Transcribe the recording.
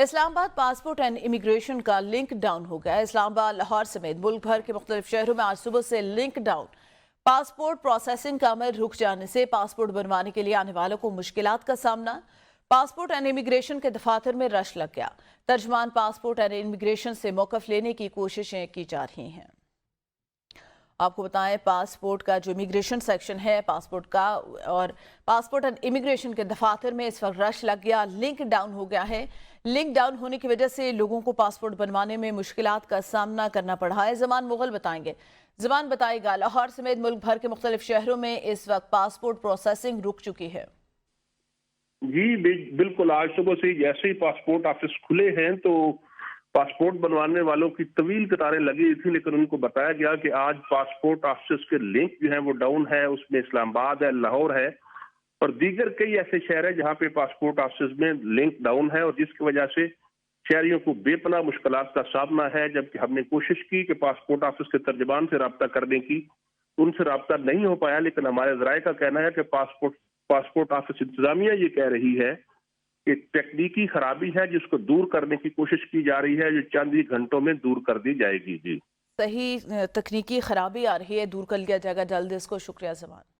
Islamabad passport and immigration का link down हो गया। इस्लामाबाद, लाहौर समेत मुल्क भर के मुख्तलिफ शहरों में आज सुबह से लिंक डाउन। पासपोर्ट प्रोसेसिंग का अमल रुक जाने से पासपोर्ट बनवाने के लिए आने वालों को मुश्किलात का सामना। पासपोर्ट एंड इमिग्रेशन के दफातर में रश लग गया। तर्जमान पासपोर्ट एंड इमिग्रेशन से मौकफ लेने की कोशिशें की जा रही हैं। आपको बताएं, पासपोर्ट का जो इमिग्रेशन सेक्शन है पासपोर्ट का और पासपोर्ट एंड इमिग्रेशन के दफातर में इस वक्त रश लग गया। लिंक डाउन हो गया है। लिंक डाउन होने की वजह से लोगों को पासपोर्ट बनवाने में मुश्किलात का सामना करना पड़ा है। जमान मुगल बताएंगे। जमान बताएगा, लाहौर समेत मुल्क भर के मुख्तलिफ शहरों में इस वक्त पासपोर्ट प्रोसेसिंग रुक चुकी है। जी बिल्कुल, आज सुबह से जैसे ही पासपोर्ट ऑफिस खुले हैं तो पासपोर्ट बनवाने वालों की तवील कतारें लगी थी, लेकिन उनको बताया गया कि आज पासपोर्ट ऑफिस के लिंक जो है वो डाउन है। उसमें इस्लामाबाद है, लाहौर है और दीगर कई ऐसे शहर है जहां पे पासपोर्ट ऑफिस में लिंक डाउन है और जिसकी वजह से शहरियों को बेपनाह मुश्किलात का सामना है। जबकि हमने कोशिश की कि पासपोर्ट ऑफिस के तर्जमान से रब्ता करने की, उनसे रब्ता नहीं हो पाया। लेकिन हमारे ज़राए का कहना है कि पासपोर्ट ऑफिस इंतजामिया ये कह रही है कि तकनीकी खराबी है जिसको दूर करने की कोशिश की जा रही है, जो चंद ही घंटों में दूर कर दी जाएगी। जी सही, तकनीकी खराबी आ रही है, दूर कर लिया जाएगा जल्द इसको। शुक्रिया जमान।